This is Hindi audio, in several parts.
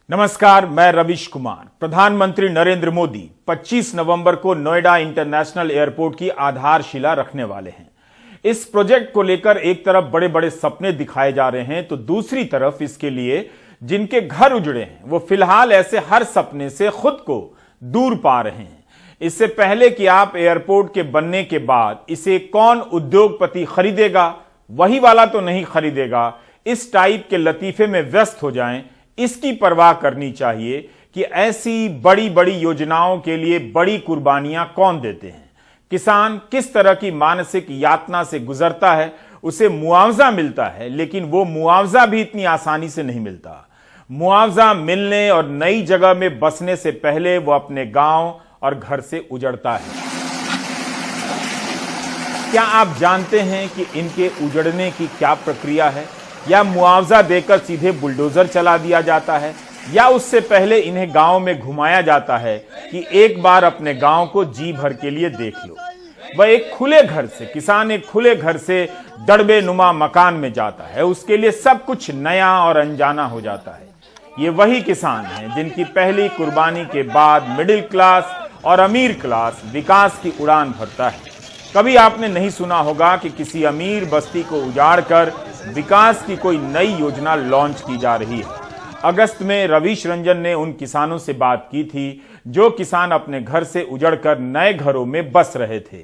नमस्कार, मैं रविश कुमार। प्रधानमंत्री नरेंद्र मोदी 25 नवंबर को नोएडा इंटरनेशनल एयरपोर्ट की आधारशिला रखने वाले हैं। इस प्रोजेक्ट को लेकर एक तरफ बड़े बड़े सपने दिखाए जा रहे हैं, तो दूसरी तरफ इसके लिए जिनके घर उजड़े हैं वो फिलहाल ऐसे हर सपने से खुद को दूर पा रहे हैं। इससे पहले कि आप एयरपोर्ट के बनने के बाद इसे कौन उद्योगपति खरीदेगा, वही वाला तो नहीं खरीदेगा, इस टाइप के लतीफे में व्यस्त हो जाएं, इसकी परवाह करनी चाहिए कि ऐसी बड़ी बड़ी योजनाओं के लिए बड़ी कुर्बानियां कौन देते हैं। किसान किस तरह की मानसिक यातना से गुजरता है, उसे मुआवजा मिलता है, लेकिन वो मुआवजा भी इतनी आसानी से नहीं मिलता। मुआवजा मिलने और नई जगह में बसने से पहले वो अपने गांव और घर से उजड़ता है। क्या आप जानते हैं कि इनके उजड़ने की क्या प्रक्रिया है? या मुआवजा देकर सीधे बुलडोजर चला दिया जाता है, या उससे पहले इन्हें गांव में घुमाया जाता है कि एक बार अपने गांव को जी भर के लिए देख लो। वह एक खुले घर से, किसान एक खुले घर से दड़बे नुमा मकान में जाता है, उसके लिए सब कुछ नया और अनजाना हो जाता है। ये वही किसान हैं जिनकी पहली कुर्बानी के बाद मिडिल क्लास और अमीर क्लास विकास की उड़ान भरता है। कभी आपने नहीं सुना होगा कि किसी अमीर बस्ती को उजाड़कर विकास की कोई नई योजना लॉन्च की जा रही है। अगस्त में रवीश रंजन ने उन किसानों से बात की थी जो किसान अपने घर से उजड़कर नए घरों में बस रहे थे।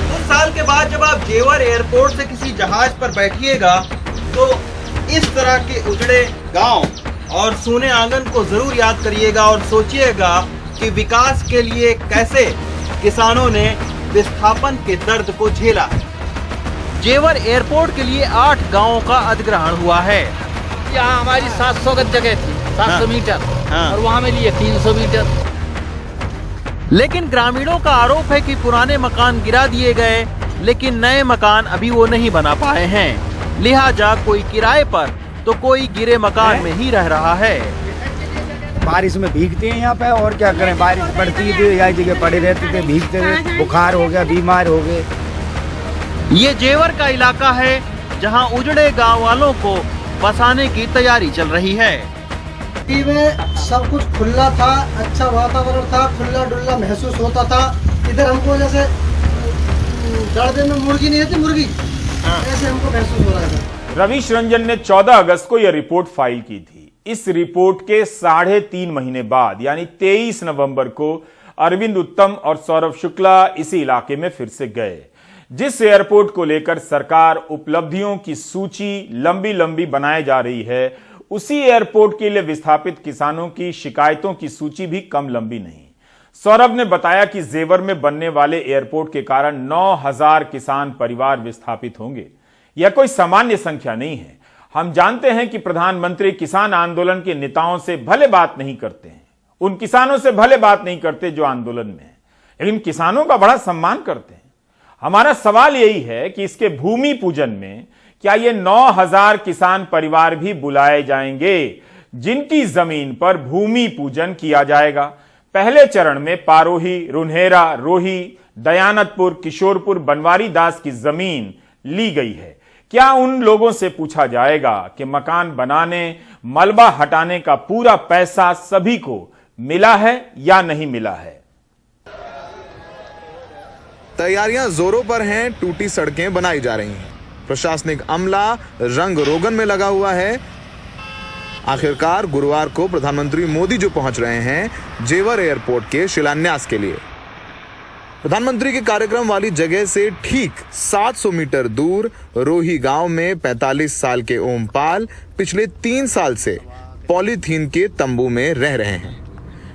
कुछ साल के बाद जब आप जेवर एयरपोर्ट से किसी जहाज पर बैठिएगा तो इस तरह के उजड़े गांव और सूने आंगन को जरूर याद करिएगा और सोचिएगा कि विकास के लिए कैसे किसानों ने विस्थापन के दर्द को झेला है। जेवर एयरपोर्ट के लिए 8 गांवों का अधिग्रहण हुआ है। यहाँ हमारी 700 गज जगह थी, 700 मीटर, और वहाँ में लिए 300 मीटर। लेकिन ग्रामीणों का आरोप है कि पुराने मकान गिरा दिए गए, लेकिन नए मकान अभी वो नहीं बना पाए हैं। लिहाजा कोई किराए पर तो कोई गिरे मकान में ही रह रहा है। बारिश में भीगते हैं यहाँ पे, और क्या करें, बारिश पड़ती थी, यही जगह पड़े रहते थे, भीगते थे, बुखार हो गया, बीमार हो गए। ये जेवर का इलाका है जहाँ उजड़े गांव वालों को बसाने की तैयारी चल रही है। में सब कुछ खुला था, अच्छा वातावरण था, खुला डुल्ला महसूस होता था। इधर हमको जैसे दर्द में मुर्गी नहीं रहती, मुर्गी ऐसे हमको महसूस हो रहा था। रवीश रंजन ने 14 अगस्त को यह रिपोर्ट फाइल की थी। इस रिपोर्ट के 3.5 महीने बाद यानी 23 नवंबर को अरविंद उत्तम और सौरभ शुक्ला इसी इलाके में फिर से गए। जिस एयरपोर्ट को लेकर सरकार उपलब्धियों की सूची लंबी लंबी बनाए जा रही है, उसी एयरपोर्ट के लिए विस्थापित किसानों की शिकायतों की सूची भी कम लंबी नहीं। सौरभ ने बताया कि जेवर में बनने वाले एयरपोर्ट के कारण 9,000 किसान परिवार विस्थापित होंगे। यह कोई सामान्य संख्या नहीं है। हम जानते हैं कि प्रधानमंत्री किसान आंदोलन के नेताओं से भले बात नहीं करते हैं, उन किसानों से भले बात नहीं करते जो आंदोलन में हैं, लेकिन किसानों का बड़ा सम्मान करते हैं। हमारा सवाल यही है कि इसके भूमि पूजन में क्या ये 9,000 किसान परिवार भी बुलाए जाएंगे जिनकी जमीन पर भूमि पूजन किया जाएगा? पहले चरण में पारोही, रुन्हेरा, रोही, दयानतपुर, किशोरपुर, बनवारी दास की जमीन ली गई है। क्या उन लोगों से पूछा जाएगा कि मकान बनाने, मलबा हटाने का पूरा पैसा सभी को मिला है या नहीं मिला है? तैयारियां जोरों पर हैं, टूटी सड़कें बनाई जा रही हैं, प्रशासनिक अमला रंग रोगन में लगा हुआ है। आखिरकार गुरुवार को प्रधानमंत्री मोदी जो पहुंच रहे हैं जेवर एयरपोर्ट के शिलान्यास के लिए। प्रधानमंत्री के कार्यक्रम वाली जगह से ठीक 700 मीटर दूर रोही गांव में 45 साल के ओमपाल पिछले 3 साल से पॉलीथीन के तंबू में रह रहे हैं।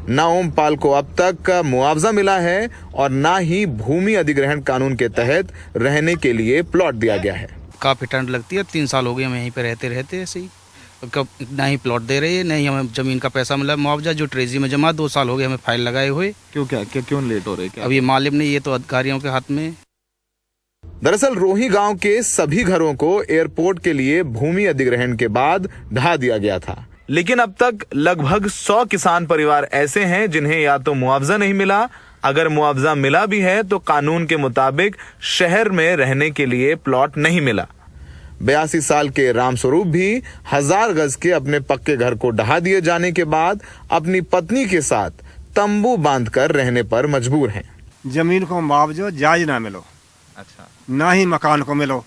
ना ओमपाल को अब तक मुआवजा मिला है और ना ही भूमि अधिग्रहण कानून के तहत रहने के लिए प्लॉट दिया गया है। काफ़ी ठंड लगती है, 3 साल हो गए हम यहीं पे रहते ऐसे ही। कब ना ही प्लॉट दे रहे हैं, नहीं हमें ज़मीन का पैसा मिला, मुआवजा जो ट्रेजरी में जमा 2 साल हो गए हमें फाइल लगाए हुए। क्यों लेट हो रहे हैं? अब ये मालिक ने, ये तो अधिकारियों के हाथ में। दरअसल रोही गांव के सभी घरों को एयरपोर्ट के लिए भूमि अधिग्रहण के बाद ढा दिया गया था, लेकिन अब तक लगभग 100 किसान परिवार ऐसे हैं जिन्हें या तो मुआवजा नहीं मिला, अगर मुआवजा मिला भी है तो कानून के मुताबिक शहर में रहने के लिए प्लॉट नहीं मिला। 82 साल के रामस्वरूप भी 1000 गज के अपने पक्के घर को ढहा दिए जाने के बाद अपनी पत्नी के साथ तंबू बांधकर रहने पर मजबूर हैं। जमीन को मुआवजा जायज ना मिलो, अच्छा, ना ही मकान को मिलो।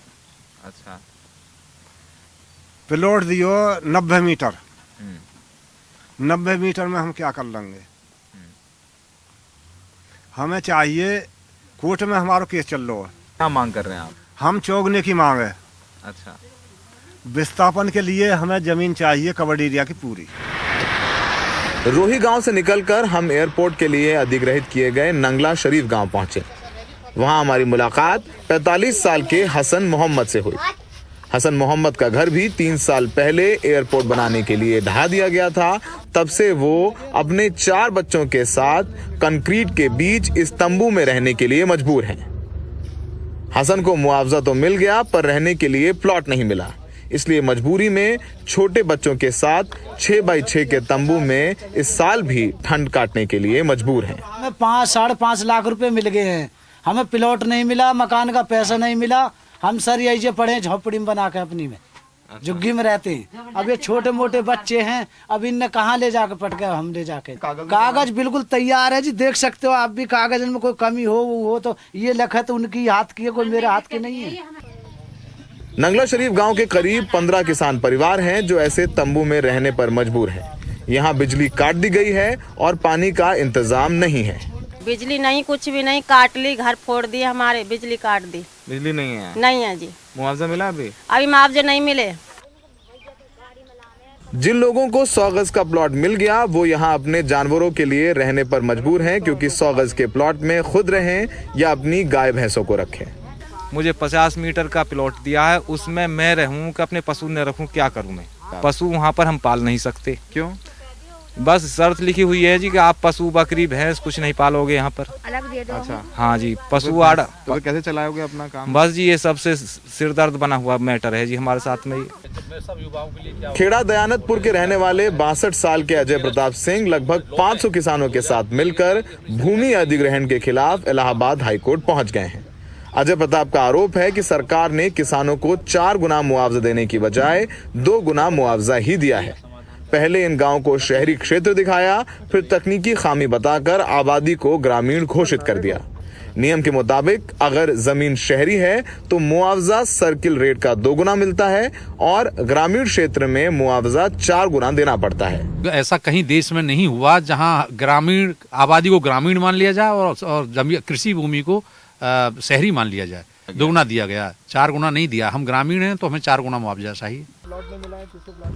अच्छा, प्लॉट दियो 90 मीटर, 90 मीटर में हम क्या कर लेंगे? हमें चाहिए, कोर्ट में हमारा केस चल रहा है। क्या मांग कर रहे हैं आप? हम चौगने की मांग है। अच्छा, विस्थापन के लिए हमें जमीन चाहिए कवर्ड एरिया की पूरी। रोही गांव से निकलकर हम एयरपोर्ट के लिए अधिग्रहित किए गए नंगला शरीफ गांव पहुंचे। वहां हमारी मुलाकात 45 साल के हसन मोहम्मद से हुई। हसन मोहम्मद का घर भी 3 साल पहले एयरपोर्ट बनाने के लिए ढहा दिया गया था। तब से वो अपने 4 बच्चों के साथ कंक्रीट के बीच इस तंबू में रहने के लिए मजबूर हैं। हसन को मुआवजा तो मिल गया, पर रहने के लिए प्लॉट नहीं मिला। इसलिए मजबूरी में छोटे बच्चों के साथ 6 बाई 6 के तंबू में इस साल भी ठंड काटने के लिए मजबूर हैं। हमें 5-5.5 लाख रुपए मिल गए हैं। हमें प्लॉट नहीं मिला, मकान का पैसा नहीं मिला। हम सर यही पड़े झोपड़ी में बना के अपनी में झुग्गी में रहते हैं। अब ये छोटे मोटे बच्चे हैं, अब इनने कहाँ ले जाके पटके हम ले जाके। कागज बिल्कुल तैयार है जी, देख सकते हो आप भी। कागज में कोई कमी हो तो ये लिखा तो उनकी हाथ की है, कोई मेरे हाथ की नहीं है। नंगला शरीफ गांव के करीब 15 किसान परिवार हैं जो ऐसे तंबू में रहने पर मजबूर हैं। यहाँ बिजली काट दी गई है और पानी का इंतजाम नहीं है। बिजली नहीं, कुछ भी नहीं, काट ली, घर फोड़ दिए हमारे, बिजली काट दी। बिजली नहीं है? नहीं है जी। मुआवजा मिला अभी? अभी मुआवजे नहीं मिले। जिन लोगों को 100 गज का प्लॉट मिल गया वो यहाँ अपने जानवरों के लिए रहने पर मजबूर हैं, क्योंकि 100 गज के प्लॉट में खुद रहें या अपनी गाय भैंसों को रखें। मुझे 50 मीटर का प्लॉट दिया है, उसमें मैं रहूं कि अपने पशु न रखूं, क्या करूं मैं? पशु वहाँ पर हम पाल नहीं सकते। क्यों? बस शर्त लिखी हुई है जी कि आप पशु बकरी भैंस कुछ नहीं पालोगे यहाँ पर। अलग दे दो। अच्छा, हाँ जी, पशु आड़। तो कैसे चलाओगे अपना काम? बस जी, ये सबसे सिरदर्द बना हुआ मैटर है जी हमारे साथ में। खेड़ा दयानतपुर के रहने वाले 62 साल के अजय प्रताप सिंह लगभग 500 किसानों के साथ मिलकर भूमि अधिग्रहण के खिलाफ इलाहाबाद हाईकोर्ट पहुंच गए हैं। अजय प्रताप का आरोप है कि सरकार ने किसानों को 4 गुना मुआवजा देने की बजाय 2 गुना मुआवजा ही दिया है। पहले इन गांव को शहरी क्षेत्र दिखाया, फिर तकनीकी खामी बताकर आबादी को ग्रामीण घोषित कर दिया। नियम के मुताबिक अगर जमीन शहरी है तो मुआवजा सर्किल रेट का 2 गुना मिलता है और ग्रामीण क्षेत्र में मुआवजा 4 गुना देना पड़ता है। ऐसा कहीं देश में नहीं हुआ जहां ग्रामीण आबादी को ग्रामीण मान लिया जाए और कृषि भूमि को शहरी मान लिया जाए। 2 गुना दिया गया, 4 गुना नहीं दिया। हम ग्रामीण हैं तो हमें 4 गुना मुआवजा चाहिए।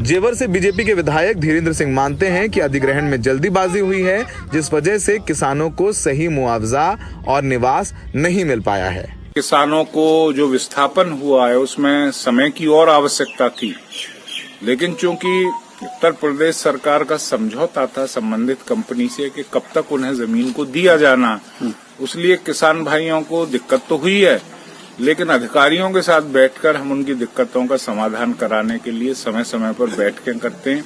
जेवर से बीजेपी के विधायक धीरेन्द्र सिंह मानते हैं कि अधिग्रहण में जल्दीबाजी हुई है, जिस वजह से किसानों को सही मुआवजा और निवास नहीं मिल पाया है। किसानों को जो विस्थापन हुआ है उसमें समय की और आवश्यकता थी, लेकिन चूंकि उत्तर प्रदेश सरकार का समझौता था संबंधित कंपनी से कि कब तक उन्हें जमीन को दिया जाना, उसलिए किसान भाइयों को दिक्कत तो हुई है, लेकिन अधिकारियों के साथ बैठकर हम उनकी दिक्कतों का समाधान कराने के लिए समय समय पर बैठकें करते हैं।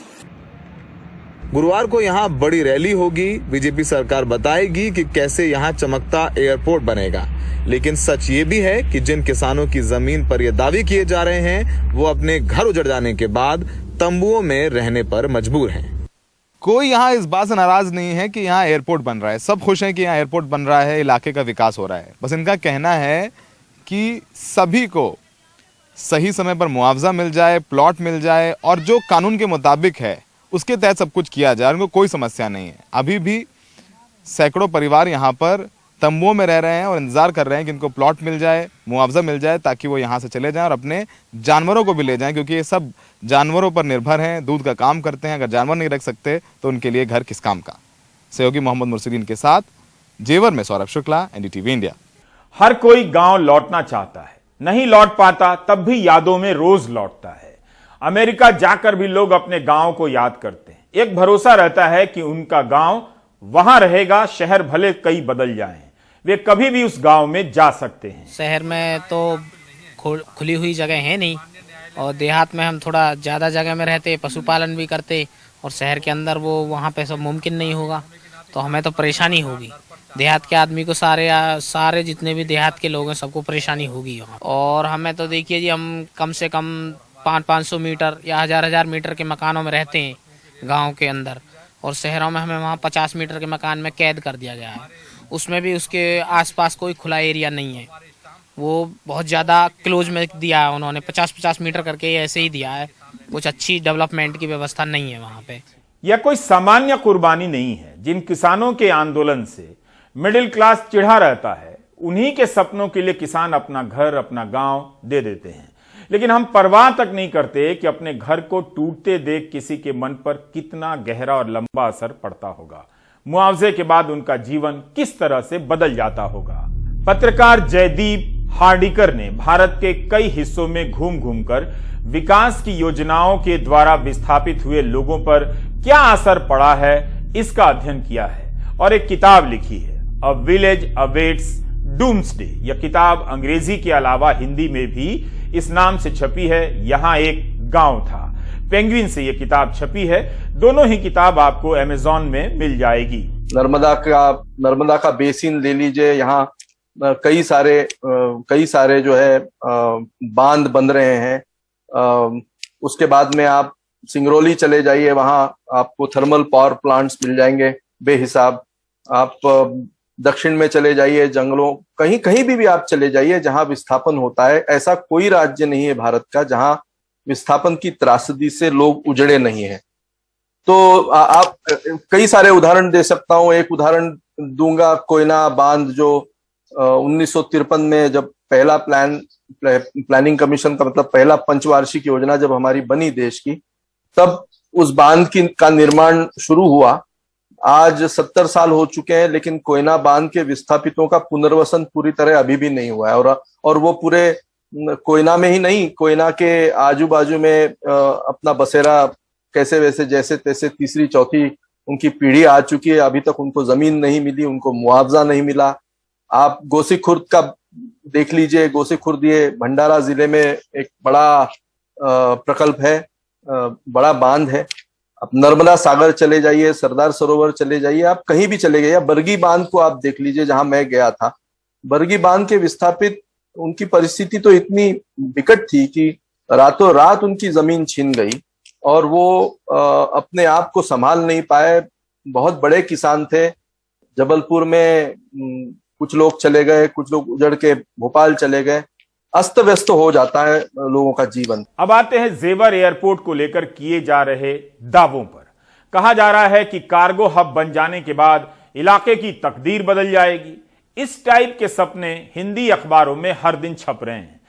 गुरुवार को यहाँ बड़ी रैली होगी। बीजेपी सरकार बताएगी कि कैसे यहाँ चमकता एयरपोर्ट बनेगा, लेकिन सच ये भी है कि जिन किसानों की जमीन पर ये दावे किए जा रहे हैं वो अपने घर उजड़ जाने के बाद तंबुओं में रहने पर मजबूर हैं। कोई यहाँ इस बात से नाराज नहीं है कि यहाँ एयरपोर्ट बन रहा है। सब खुश हैं कि यहाँ एयरपोर्ट बन रहा है, इलाके का विकास हो रहा है। बस इनका कहना है कि सभी को सही समय पर मुआवजा मिल जाए, प्लॉट मिल जाए और जो कानून के मुताबिक है उसके तहत सब कुछ किया जाए। उनको कोई समस्या नहीं है। अभी भी सैकड़ों परिवार यहाँ पर तंबुओं में रह रहे हैं और इंतजार कर रहे हैं कि इनको प्लॉट मिल जाए, मुआवजा मिल जाए, ताकि वो यहाँ से चले जाएं और अपने जानवरों को भी ले जाएं, क्योंकि ये सब जानवरों पर निर्भर हैं, दूध का काम करते हैं। अगर जानवर नहीं रख सकते तो उनके लिए घर किस काम का। सहयोगी मोहम्मद मुर्सिदीन के साथ जेवर में सौरभ शुक्ला, एनडीटीवी इंडिया। हर कोई गांव लौटना चाहता है, नहीं लौट पाता तब भी यादों में रोज लौटता है। अमेरिका जाकर भी लोग अपने गांव को याद करते हैं। एक भरोसा रहता है कि उनका गांव वहां रहेगा, शहर भले कई बदल जाएं, वे कभी भी उस गांव में जा सकते हैं। शहर में तो खुली हुई जगह है नहीं, और देहात में हम थोड़ा ज़्यादा जगह में रहते, पशुपालन भी करते, और शहर के अंदर वो वहाँ पे सब मुमकिन नहीं होगा, तो हमें तो परेशानी होगी। देहात के आदमी को सारे जितने भी देहात के लोग हैं सबको परेशानी होगी वहाँ। और हमें तो देखिए जी, हम कम से कम 500-500 मीटर या 1000-1000 मीटर के मकानों में रहते हैं गांव के अंदर, और शहरों में हमें वहाँ 50 मीटर के मकान में कैद कर दिया गया है। उसमें भी उसके आसपास कोई खुला एरिया नहीं है, वो बहुत ज़्यादा क्लोज में दिया है उन्होंने, 50-50 मीटर करके ऐसे ही दिया है। कुछ अच्छी डेवलपमेंट की व्यवस्था नहीं है वहाँ पे। यह कोई सामान्य कुर्बानी नहीं है। जिन किसानों के आंदोलन से मिडिल क्लास चिढ़ा रहता है, उन्हीं के सपनों के लिए किसान अपना घर, अपना गांव दे देते हैं। लेकिन हम परवाह तक नहीं करते कि अपने घर को टूटते देख किसी के मन पर कितना गहरा और लंबा असर पड़ता होगा, मुआवजे के बाद उनका जीवन किस तरह से बदल जाता होगा। पत्रकार जयदीप हार्डिकर ने भारत के कई हिस्सों में घूम घूमकर विकास की योजनाओं के द्वारा विस्थापित हुए लोगों पर क्या असर पड़ा है, इसका अध्ययन किया है और एक किताब लिखी है, अ विलेज अवेट्स डूम्सडे। यह किताब अंग्रेजी के अलावा हिंदी में भी इस नाम से छपी है, यहां एक गांव था। पेंगुइन से यह किताब छपी है। दोनों ही किताब आपको अमेज़न में मिल जाएगी। नर्मदा का बेसिन ले लीजिए, यहाँ कई सारे जो है बांध बन रहे हैं। उसके बाद में आप सिंगरौली चले जाइए, वहां आपको थर्मल पावर प्लांट्स मिल जाएंगे बेहिसाब। आप दक्षिण में चले जाइए, जंगलों कहीं भी आप चले जाइए जहां विस्थापन होता है। ऐसा कोई राज्य नहीं है भारत का जहां विस्थापन की त्रासदी से लोग उजड़े नहीं है। तो आप कई सारे उदाहरण दे सकता हूं। एक उदाहरण दूंगा, कोयना बांध जो 1953 में जब पहला प्लानिंग कमीशन का मतलब पहला पंचवार्षिक योजना जब हमारी बनी देश की, तब उस बांध का निर्माण शुरू हुआ। आज 70 साल हो चुके हैं, लेकिन कोयना बांध के विस्थापितों का पुनर्वसन पूरी तरह अभी भी नहीं हुआ है। और वो पूरे कोयना में ही नहीं, कोयना के आजू बाजू में अपना बसेरा कैसे वैसे जैसे तैसे तीसरी चौथी उनकी पीढ़ी आ चुकी है, अभी तक उनको जमीन नहीं मिली, उनको मुआवजा नहीं मिला। आप गोसी खुर्द का देख लीजिए, गोसी खुर्द ये भंडारा जिले में एक बड़ा प्रकल्प है, बड़ा बांध है। आप नर्मदा सागर चले जाइए, सरदार सरोवर चले जाइए, आप कहीं भी चले गए, या बरगी बांध को आप देख लीजिए जहां मैं गया था। बरगी बांध के विस्थापित, उनकी परिस्थिति तो इतनी विकट थी कि रातों रात उनकी जमीन छीन गई और वो अपने आप को संभाल नहीं पाए। बहुत बड़े किसान थे। जबलपुर में कुछ लोग चले गए, कुछ लोग उजड़ के भोपाल चले गए। अस्त व्यस्त हो जाता है लोगों का जीवन। अब आते हैं जेवर एयरपोर्ट को लेकर किए जा रहे दावों पर। कहा जा रहा है कि कार्गो हब बन जाने के बाद इलाके की तकदीर बदल जाएगी। इस टाइप के सपने हिंदी अखबारों में हर दिन छप रहे हैं।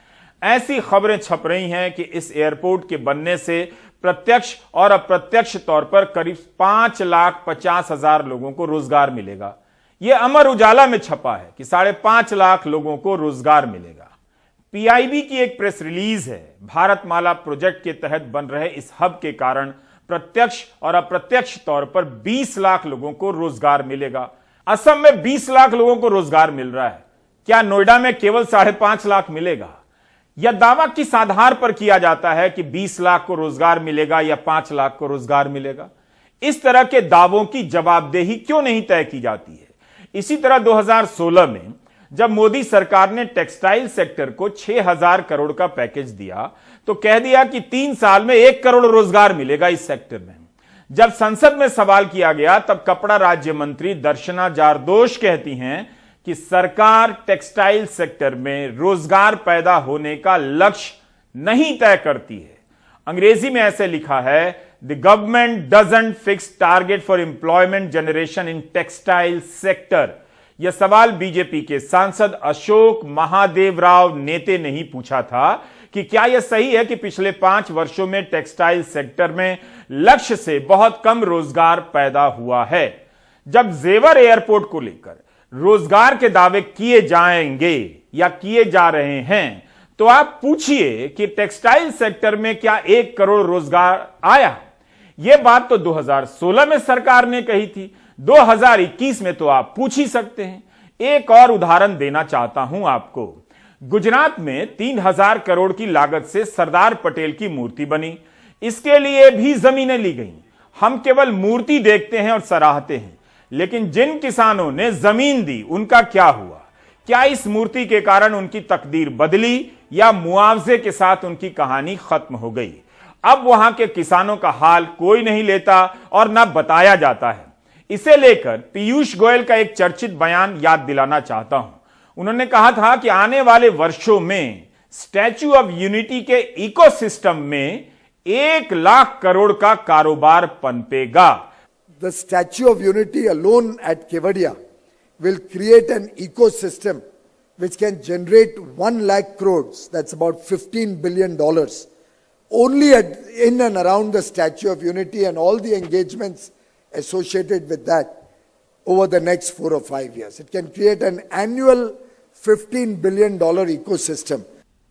ऐसी खबरें छप रही हैं कि इस एयरपोर्ट के बनने से प्रत्यक्ष और अप्रत्यक्ष तौर पर करीब 5,50,000 लोगों को रोजगार मिलेगा। यह अमर उजाला में छपा है कि 5.5 लाख लोगों को रोजगार मिलेगा। पीआईबी की एक प्रेस रिलीज है। भारतमाला प्रोजेक्ट के तहत बन रहे इस हब के कारण प्रत्यक्ष और अप्रत्यक्ष तौर पर 20 लाख लोगों को रोजगार मिलेगा। असम में 20 लाख लोगों को रोजगार मिल रहा है, क्या नोएडा में केवल 5.5 लाख मिलेगा? यह दावा किस आधार पर किया जाता है कि 20 लाख को रोजगार मिलेगा या 5 लाख को रोजगार मिलेगा? इस तरह के दावों की जवाबदेही क्यों नहीं तय की जाती है? इसी तरह 2016 में जब मोदी सरकार ने टेक्सटाइल सेक्टर को 6,000 करोड़ का पैकेज दिया तो कह दिया कि 3 साल में 1 करोड़ रोजगार मिलेगा इस सेक्टर में। जब संसद में सवाल किया गया तब कपड़ा राज्य मंत्री दर्शना जारदोश कहती हैं कि सरकार टेक्सटाइल सेक्टर में रोजगार पैदा होने का लक्ष्य नहीं तय करती है। अंग्रेजी में ऐसे लिखा है, the government doesn't fix target for employment generation in textile sector. यह सवाल बीजेपी के सांसद अशोक महादेव राव नेते ने ही पूछा था कि क्या यह सही है कि पिछले 5 वर्षों में टेक्सटाइल सेक्टर में लक्ष्य से बहुत कम रोजगार पैदा हुआ है। जब जेवर एयरपोर्ट को लेकर रोजगार के दावे किए जाएंगे या किए जा रहे हैं तो आप पूछिए कि टेक्सटाइल सेक्टर में क्या 1 करोड़ रोजगार आया? यह बात तो 2016 में सरकार ने कही थी, 2021 में तो आप पूछ ही सकते हैं। एक और उदाहरण देना चाहता हूं आपको। गुजरात में 3,000 करोड़ की लागत से सरदार पटेल की मूर्ति बनी। इसके लिए भी जमीनें ली गई। हम केवल मूर्ति देखते हैं और सराहते हैं, लेकिन जिन किसानों ने जमीन दी उनका क्या हुआ? क्या इस मूर्ति के कारण उनकी तकदीर बदली या मुआवजे के साथ उनकी कहानी खत्म हो गई? अब वहां के किसानों का हाल कोई नहीं लेता और ना बताया जाता है। इसे लेकर पीयूष गोयल का एक चर्चित बयान याद दिलाना चाहता हूं। उन्होंने कहा था कि आने वाले वर्षों में स्टैच्यू ऑफ यूनिटी के इकोसिस्टम में 1 लाख करोड़ का कारोबार पनपेगा। The Statue of Unity alone at Kevadia will create an ecosystem which can generate 1 lakh crores, that's about $15 billion, only in and around the Statue of Unity and all the engagements associated with that over the next 4 or 5 years. It can create an annual $15 billion ecosystem.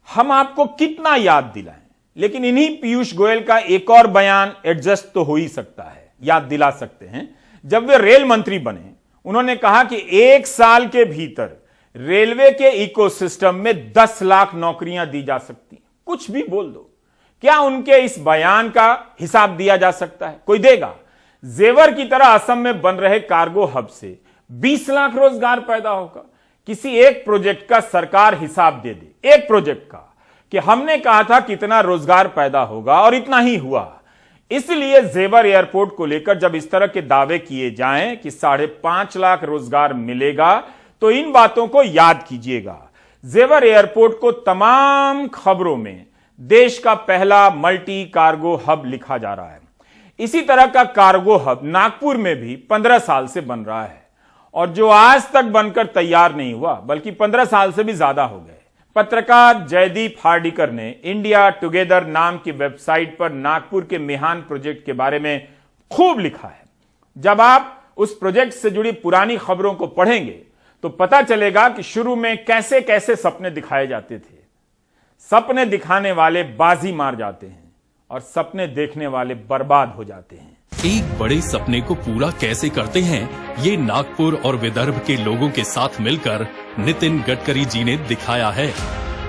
हम आपको कितना याद दिलाएं, लेकिन इन्हीं पीयूष गोयल का एक और बयान एडजस्ट तो हो ही सकता है, याद दिला सकते हैं। जब वे रेल मंत्री बने, उन्होंने कहा कि 1 साल के भीतर रेलवे के इकोसिस्टम में 10 लाख नौकरियां दी जा सकती। कुछ भी बोल दो, क्या उनके इस बयान का हिसाब दिया जा सकता है? कोई देगा? जेवर की तरह असम में बन रहे कार्गो हब से 20 लाख रोजगार पैदा होगा। किसी एक प्रोजेक्ट का सरकार हिसाब दे दे, एक प्रोजेक्ट का, कि हमने कहा था कितना रोजगार पैदा होगा और इतना ही हुआ। इसलिए जेवर एयरपोर्ट को लेकर जब इस तरह के दावे किए जाएं कि 5.5 लाख रोजगार मिलेगा, तो इन बातों को याद कीजिएगा। जेवर एयरपोर्ट को तमाम खबरों में देश का पहला मल्टी कार्गो हब लिखा जा रहा है। इसी तरह का कार्गो हब नागपुर में भी 15 साल से बन रहा है, और जो आज तक बनकर तैयार नहीं हुआ, बल्कि 15 साल से भी ज्यादा हो गए। पत्रकार जयदीप हार्डिकर ने इंडिया टुगेदर नाम की वेबसाइट पर नागपुर के मिहान प्रोजेक्ट के बारे में खूब लिखा है। जब आप उस प्रोजेक्ट से जुड़ी पुरानी खबरों को पढ़ेंगे तो पता चलेगा कि शुरू में कैसे कैसे सपने दिखाए जाते थे। सपने दिखाने वाले बाजी मार जाते हैं और सपने देखने वाले बर्बाद हो जाते हैं। एक बड़े सपने को पूरा कैसे करते हैं, ये नागपुर और विदर्भ के लोगों के साथ मिलकर नितिन गडकरी जी ने दिखाया है।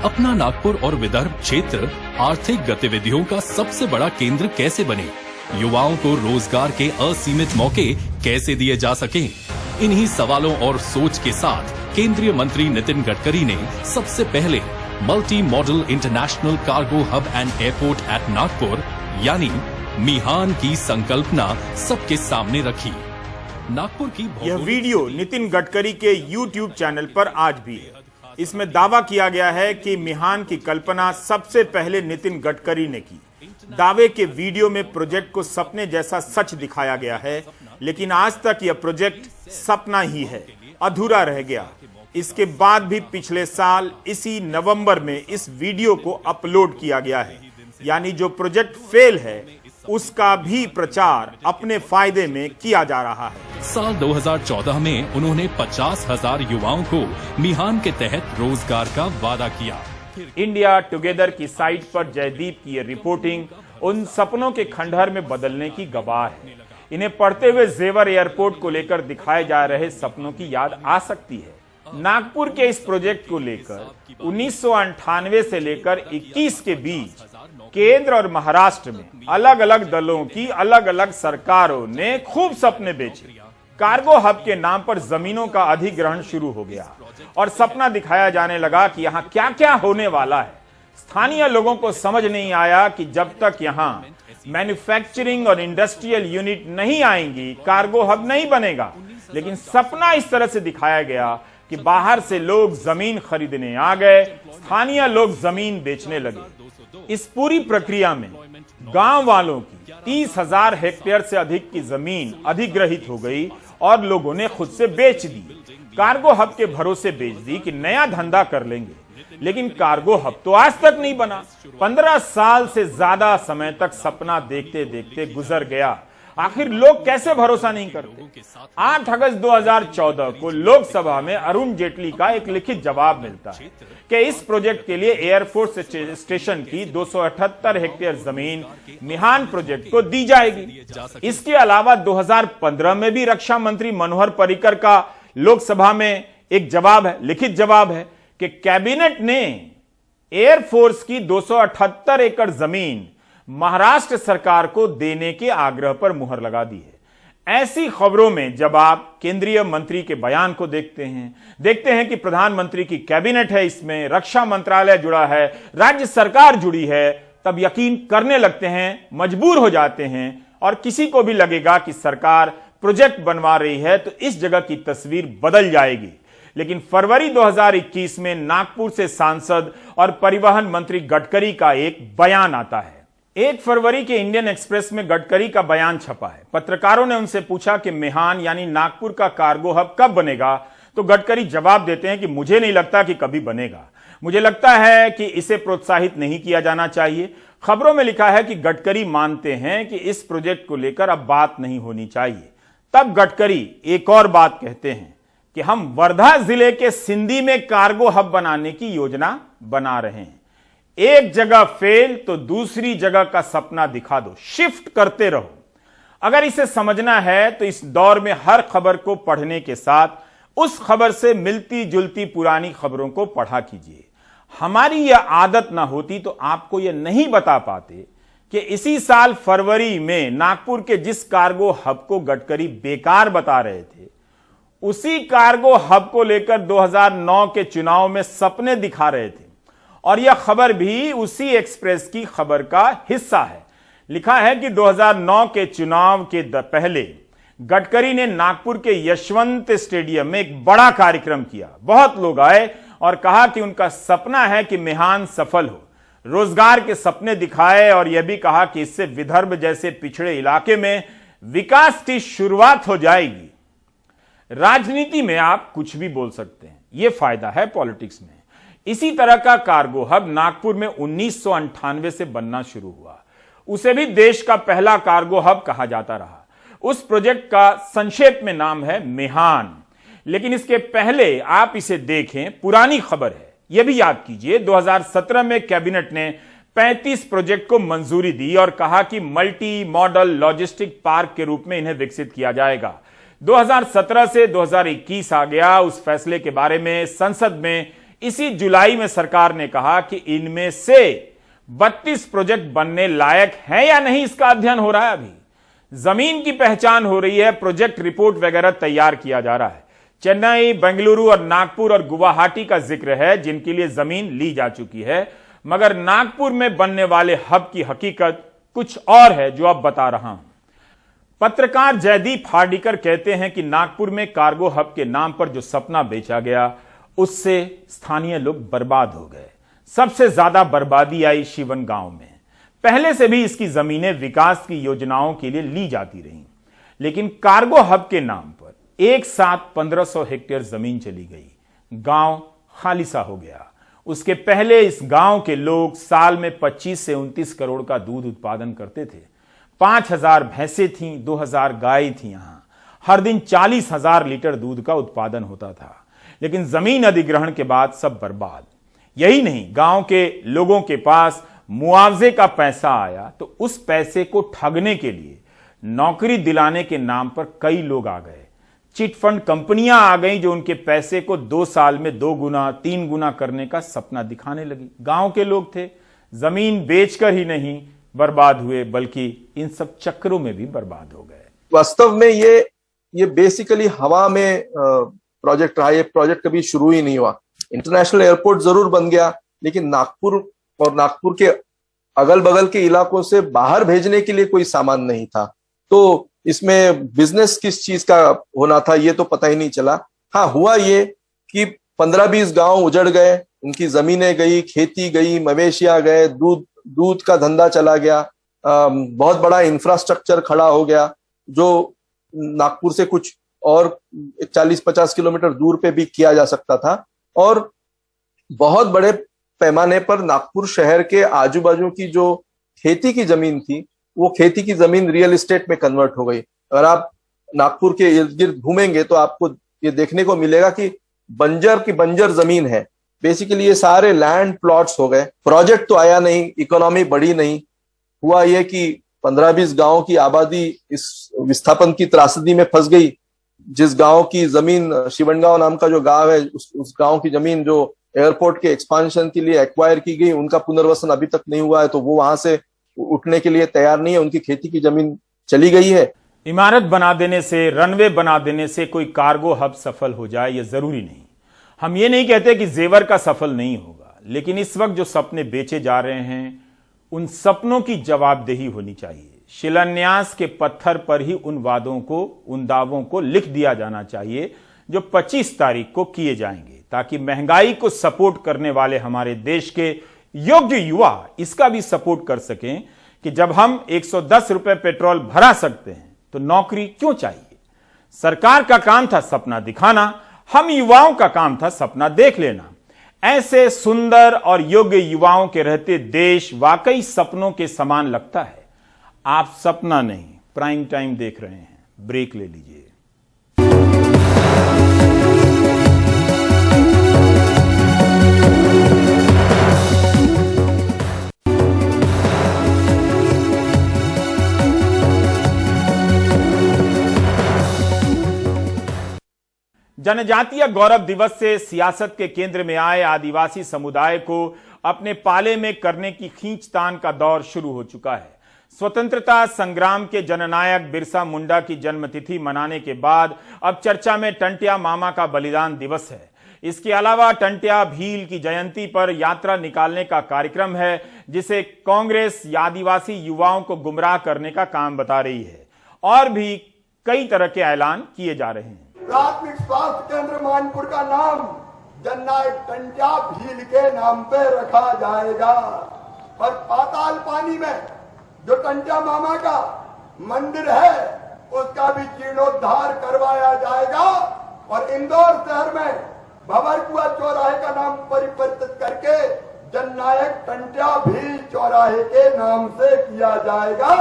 अपना नागपुर और विदर्भ क्षेत्र आर्थिक गतिविधियों का सबसे बड़ा केंद्र कैसे बने, युवाओं को रोजगार के असीमित मौके कैसे दिए जा सकें, इन्हीं सवालों और सोच के साथ केंद्रीय मंत्री नितिन गडकरी ने सबसे पहले multi modal international cargo hub and airport at Nagpur यानी मिहान की संकल्पना सबके सामने रखी। नागपुर की यह वीडियो नितिन गडकरी के YouTube चैनल पर आज भी है। इसमें दावा किया गया है कि मिहान की कल्पना सबसे पहले नितिन गडकरी ने की। दावे के वीडियो में प्रोजेक्ट को सपने जैसा सच दिखाया गया है, लेकिन आज तक यह प्रोजेक्ट सपना ही है, अधूरा रह गया। इसके बाद भी पिछले साल इसी नवंबर में इस वीडियो को अपलोड किया गया है, यानी जो प्रोजेक्ट फेल है उसका भी प्रचार अपने फायदे में किया जा रहा है। साल 2014 में उन्होंने 50,000 युवाओं को मिहान के तहत रोजगार का वादा किया। इंडिया टुगेदर की साइट पर जयदीप की यह रिपोर्टिंग उन सपनों के खंडहर में बदलने की गवाह है। इन्हें पढ़ते हुए जेवर एयरपोर्ट को लेकर दिखाए जा रहे सपनों की याद आ सकती है। नागपुर के इस प्रोजेक्ट को लेकर 1998 से लेकर 21 के बीच केंद्र और महाराष्ट्र में अलग अलग दलों की अलग अलग सरकारों ने खूब सपने बेचे। कार्गो हब के नाम पर जमीनों का अधिग्रहण शुरू हो गया और सपना दिखाया जाने लगा कि यहाँ क्या क्या होने वाला है। स्थानीय लोगों को समझ नहीं आया कि जब तक यहाँ मैन्युफैक्चरिंग और इंडस्ट्रियल यूनिट नहीं आएंगी, कार्गो हब नहीं बनेगा। लेकिन सपना इस तरह से दिखाया गया कि बाहर से लोग जमीन खरीदने आ गए, स्थानीय लोग जमीन बेचने लगे। इस पूरी प्रक्रिया में गांव वालों की 30,000 हेक्टेयर से अधिक की जमीन अधिग्रहित हो गई और लोगों ने खुद से बेच दी। कार्गो हब के भरोसे बेच दी कि नया धंधा कर लेंगे, लेकिन कार्गो हब तो आज तक नहीं बना। 15 साल से ज्यादा समय तक सपना देखते देखते गुजर गया। आखिर लोग कैसे भरोसा नहीं करते? 8 अगस्त 2014 को लोकसभा में अरुण जेटली का एक लिखित जवाब मिलता है कि इस प्रोजेक्ट के लिए एयरफोर्स स्टेशन की 278 हेक्टेयर जमीन मिहान प्रोजेक्ट को दी जाएगी। इसके अलावा 2015 में भी रक्षा मंत्री मनोहर पर्रिकर का लोकसभा में एक जवाब है, लिखित जवाब है कि कैबिनेट ने एयरफोर्स की 278 एकड़ जमीन महाराष्ट्र सरकार को देने के आग्रह पर मुहर लगा दी है। ऐसी खबरों में जब आप केंद्रीय मंत्री के बयान को देखते हैं कि प्रधानमंत्री की कैबिनेट है, इसमें रक्षा मंत्रालय जुड़ा है, राज्य सरकार जुड़ी है, तब यकीन करने लगते हैं, मजबूर हो जाते हैं और किसी को भी लगेगा कि सरकार प्रोजेक्ट बनवा रही है तो इस जगह की तस्वीर बदल जाएगी। लेकिन फरवरी 2021 में नागपुर से सांसद और परिवहन मंत्री गडकरी का एक बयान आता है। 1 फरवरी के इंडियन एक्सप्रेस में गडकरी का बयान छपा है। पत्रकारों ने उनसे पूछा कि मेहान यानी नागपुर का कार्गो हब कब बनेगा, तो गडकरी जवाब देते हैं कि मुझे नहीं लगता कि कभी बनेगा, मुझे लगता है कि इसे प्रोत्साहित नहीं किया जाना चाहिए। खबरों में लिखा है कि गडकरी मानते हैं कि इस प्रोजेक्ट को लेकर अब बात नहीं होनी चाहिए। तब गडकरी एक और बात कहते हैं कि हम वर्धा जिले के सिंधी में कार्गो हब बनाने की योजना बना रहे हैं। एक जगह फेल तो दूसरी जगह का सपना दिखा दो, शिफ्ट करते रहो। अगर इसे समझना है तो इस दौर में हर खबर को पढ़ने के साथ उस खबर से मिलती जुलती पुरानी खबरों को पढ़ा कीजिए। हमारी यह आदत ना होती तो आपको यह नहीं बता पाते कि इसी साल फरवरी में नागपुर के जिस कार्गो हब को गडकरी बेकार बता रहे थे, उसी कार्गो हब को लेकर 2009 के चुनाव में सपने दिखा रहे थे। और यह खबर भी उसी एक्सप्रेस की खबर का हिस्सा है। लिखा है कि 2009 के चुनाव के पहले गडकरी ने नागपुर के यशवंत स्टेडियम में एक बड़ा कार्यक्रम किया। बहुत लोग आए और कहा कि उनका सपना है कि मेहान सफल हो, रोजगार के सपने दिखाए और यह भी कहा कि इससे विदर्भ जैसे पिछड़े इलाके में विकास की शुरुआत हो जाएगी। राजनीति में आप कुछ भी बोल सकते हैं, यह फायदा है पॉलिटिक्स में। इसी तरह का कार्गो हब नागपुर में 1998 से बनना शुरू हुआ। उसे भी देश का पहला कार्गो हब कहा जाता रहा। उस प्रोजेक्ट का संक्षेप में नाम है मेहान। लेकिन इसके पहले आप इसे देखें, पुरानी खबर है, यह भी याद कीजिए। 2017 में कैबिनेट ने 35 प्रोजेक्ट को मंजूरी दी और कहा कि मल्टी मॉडल लॉजिस्टिक पार्क के रूप में इन्हें विकसित किया जाएगा। 2017 से 2021 आ गया। उस फैसले के बारे में संसद में इसी जुलाई में सरकार ने कहा कि इनमें से 32 प्रोजेक्ट बनने लायक हैं या नहीं, इसका अध्ययन हो रहा है। अभी जमीन की पहचान हो रही है, प्रोजेक्ट रिपोर्ट वगैरह तैयार किया जा रहा है। चेन्नई, बेंगलुरु और नागपुर और गुवाहाटी का जिक्र है जिनके लिए जमीन ली जा चुकी है, मगर नागपुर में बनने वाले हब की हकीकत कुछ और है जो अब बता रहा हूं। पत्रकार जयदीप हार्डिकर कहते हैं कि नागपुर में कार्गो हब के नाम पर जो सपना बेचा गया, उससे स्थानीय लोग बर्बाद हो गए। सबसे ज्यादा बर्बादी आई शिवन गांव में। पहले से भी इसकी जमीनें विकास की योजनाओं के लिए ली जाती रहीं, लेकिन कार्गो हब के नाम पर एक साथ 1500 हेक्टेयर जमीन चली गई। गांव खाली सा हो गया। उसके पहले इस गांव के लोग साल में 25 से 29 करोड़ का दूध उत्पादन करते थे। 5000 भैंसें थीं, 2000 गाय थीं। यहां हर दिन 40,000 लीटर दूध का उत्पादन होता था। लेकिन जमीन अधिग्रहण के बाद सब बर्बाद। यही नहीं, गांव के लोगों के पास मुआवजे का पैसा आया तो उस पैसे को ठगने के लिए नौकरी दिलाने के नाम पर कई लोग आ गए। चिट फंड कंपनियां आ गई जो उनके पैसे को 2 साल में 2 गुना 3 गुना करने का सपना दिखाने लगी। गांव के लोग थे, जमीन बेचकर ही नहीं बर्बाद हुए, बल्कि इन सब चक्रों में भी बर्बाद हो गए। वास्तव में ये बेसिकली हवा में प्रोजेक्ट रहा। ये प्रोजेक्ट कभी शुरू ही नहीं हुआ। इंटरनेशनल एयरपोर्ट जरूर बन गया, लेकिन नागपुर और नागपुर के अगल बगल के इलाकों से बाहर भेजने के लिए कोई सामान नहीं था। तो इसमें बिजनेस किस चीज का होना था ये तो पता ही नहीं चला। हाँ, हुआ ये कि 15-20 गांव उजड़ गए, उनकी जमीनें गई, खेती गई, मवेशियां गए, दूध का धंधा चला गया। बहुत बड़ा इंफ्रास्ट्रक्चर खड़ा हो गया जो नागपुर से कुछ और 40-50 किलोमीटर दूर पे भी किया जा सकता था। और बहुत बड़े पैमाने पर नागपुर शहर के आजू बाजू की जो खेती की जमीन थी, वो खेती की जमीन रियल एस्टेट में कन्वर्ट हो गई। अगर आप नागपुर के इर्द गिर्द घूमेंगे तो आपको ये देखने को मिलेगा कि बंजर की बंजर जमीन है। बेसिकली ये सारे लैंड प्लॉट्स हो गए। प्रोजेक्ट तो आया नहीं, इकोनॉमी बढ़ी नहीं। हुआ ये कि 15-20 गांव की आबादी इस विस्थापन की त्रासदी में फंस गई। जिस गांव की जमीन, शिवनगांव नाम का जो गांव है, उस गांव की जमीन जो एयरपोर्ट के एक्सपांशन के लिए एक्वायर की गई, उनका पुनर्वसन अभी तक नहीं हुआ है, तो वो वहां से उठने के लिए तैयार नहीं है। उनकी खेती की जमीन चली गई है। इमारत बना देने से, रनवे बना देने से कोई कार्गो हब सफल हो जाए ये जरूरी नहीं। हम ये नहीं कहते कि जेवर का सफल नहीं होगा, लेकिन इस वक्त जो सपने बेचे जा रहे हैं उन सपनों की जवाबदेही होनी चाहिए। शिलान्यास के पत्थर पर ही उन वादों को, उन दावों को लिख दिया जाना चाहिए जो 25 तारीख को किए जाएंगे, ताकि महंगाई को सपोर्ट करने वाले हमारे देश के योग्य युवा इसका भी सपोर्ट कर सकें कि जब हम 110 रुपए पेट्रोल भरा सकते हैं तो नौकरी क्यों चाहिए। सरकार का काम था सपना दिखाना, हम युवाओं का काम था सपना देख लेना। ऐसे सुंदर और योग्य युवाओं के रहते देश वाकई सपनों के समान लगता है। आप सपना नहीं, प्राइम टाइम देख रहे हैं। ब्रेक ले लीजिए। जनजातीय गौरव दिवस से सियासत के केंद्र में आए आदिवासी समुदाय को अपने पाले में करने की खींचतान का दौर शुरू हो चुका है। स्वतंत्रता संग्राम के जननायक बिरसा मुंडा की जन्मतिथि मनाने के बाद अब चर्चा में टंट्या मामा का बलिदान दिवस है। इसके अलावा टंट्या भील की जयंती पर यात्रा निकालने का कार्यक्रम है, जिसे कांग्रेस आदिवासी युवाओं को गुमराह करने का काम बता रही है। और भी कई तरह के ऐलान किए जा रहे हैं। प्राथमिक स्वास्थ्य केंद्र मानपुर का नाम जननायक टंट्या भील के नाम पे रखा जाएगा और पाताल पानी में जो टंट्या मामा का मंदिर है उसका भी जीर्णोद्धार करवाया जाएगा और इंदौर शहर में भंवरकुआ चौराहे का नाम परिवर्तित करके जननायक टंट्या भील चौराहे के नाम से किया जाएगा।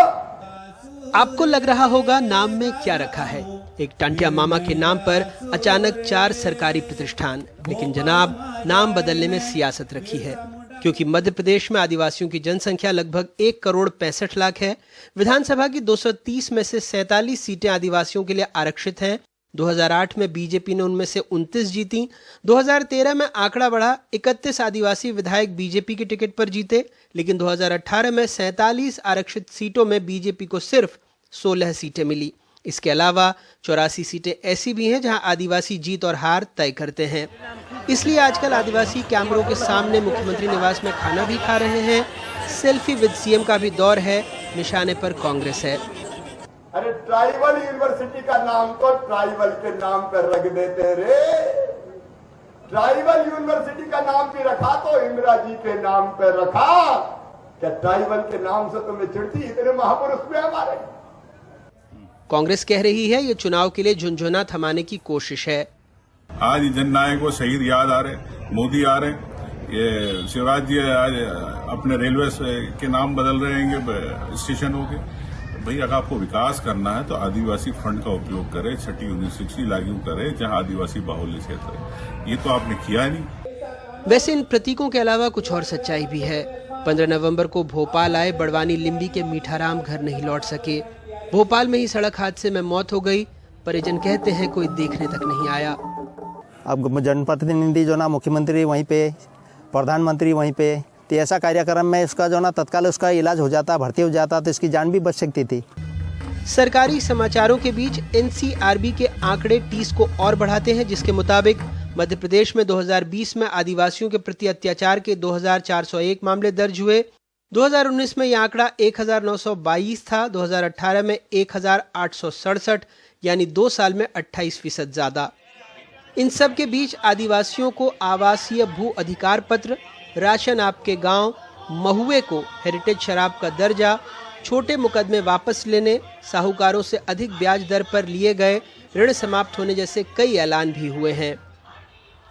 आपको लग रहा होगा नाम में क्या रखा है। एक टंट्या मामा के नाम पर अचानक 4 सरकारी प्रतिष्ठान, लेकिन जनाब नाम बदलने में सियासत रखी है, क्योंकि मध्य प्रदेश में आदिवासियों की जनसंख्या लगभग 1 करोड़ 65 लाख है। विधानसभा की 230 में से 47 सीटें आदिवासियों के लिए आरक्षित हैं। 2008 में बीजेपी ने उनमें से 29 जीती। 2013 में आंकड़ा बढ़ा, 31 आदिवासी विधायक बीजेपी के टिकट पर जीते, लेकिन 2018 में 47 आरक्षित सीटों में बीजेपी को सिर्फ 16 सीटें मिली। इसके अलावा 84 सीटें ऐसी भी हैं जहां आदिवासी जीत और हार तय करते हैं। इसलिए आजकल आदिवासी कैमरों के सामने मुख्यमंत्री निवास में खाना भी खा रहे हैं। सेल्फी विद सीएम का भी दौर है, निशाने पर कांग्रेस है। अरे ट्राइबल यूनिवर्सिटी का नाम तो ट्राइबल के नाम पर रख देते रे। ट्राइबल यूनिवर्सिटी का नाम भी रखा तो इंदिरा जी के नाम पर रखा। क्या ट्राइबल के नाम से तुम्हें चिढ़ती? इतने महापुरुष में हमारे। कांग्रेस कह रही है ये चुनाव के लिए झुनझुना थमाने की कोशिश है। आज जननायक को शहीद याद आ रहे, मोदी आ रहे, ये शिवराज जी आज अपने रेलवे के नाम बदल रहे हैं स्टेशनों के। भाई अगर आपको विकास करना है तो आदिवासी फंड का उपयोग करें, छठी यूनिवर्सिटी लागू करें जहां आदिवासी बाहुल्य क्षेत्र है। ये तो आपने किया नहीं। वैसे इन प्रतीकों के अलावा कुछ और सच्चाई भी है। 15 नवंबर को भोपाल आए बड़वानी लिम्बी के मीठाराम घर नहीं लौट सके। भोपाल में ही सड़क हादसे में मौत हो गई। परिजन कहते हैं कोई देखने तक नहीं आया। अब जनप्रतिनिधि जो ना मुख्यमंत्री वहीं पे, प्रधानमंत्री वहीं पे, तो ऐसा कार्यक्रम में उसका जो ना तत्काल उसका इलाज हो जाता, भर्ती हो जाता तो इसकी जान भी बच सकती थी। सरकारी समाचारों के बीच एनसीआरबी के आंकड़े 30 को और बढ़ाते हैं, जिसके मुताबिक मध्य प्रदेश में 2020 में आदिवासियों के प्रति अत्याचार के 2401 मामले दर्ज हुए। 2019 में यह आंकड़ा 1922 था। 2018 में 1867, यानी 2 साल में 28% ज्यादा। इन सब के बीच आदिवासियों को आवासीय भू अधिकार पत्र, राशन आपके गांव, महुए को हेरिटेज शराब का दर्जा, छोटे मुकदमे वापस लेने, साहूकारों से अधिक ब्याज दर पर लिए गए ऋण समाप्त होने जैसे कई ऐलान भी हुए हैं।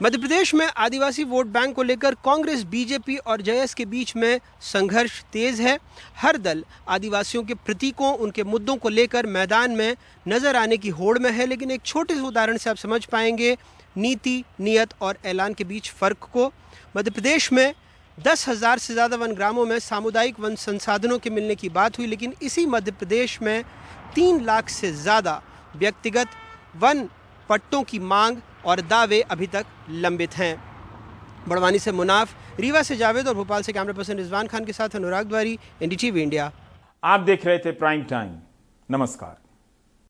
मध्य प्रदेश में आदिवासी वोट बैंक को लेकर कांग्रेस, बीजेपी और जेएस के बीच में संघर्ष तेज है। हर दल आदिवासियों के प्रतीकों, उनके मुद्दों को लेकर मैदान में नजर आने की होड़ में है, लेकिन एक छोटे से उदाहरण से आप समझ पाएंगे नीति, नियत और ऐलान के बीच फर्क को। मध्य प्रदेश में 10,000 से ज़्यादा वन ग्रामों में सामुदायिक वन संसाधनों के मिलने की बात हुई, लेकिन इसी मध्य प्रदेश में 3 लाख से ज़्यादा व्यक्तिगत वन पट्टों की मांग और दावे अभी तक लंबित हैं। बड़वानी से मुनाफ, रीवा से जावेद और भोपाल से कैमरा पर्सन रिजवान खान के साथ अनुराग द्वारी, एनडीटीवी इंडिया। आप देख रहे थे प्राइम टाइम। नमस्कार।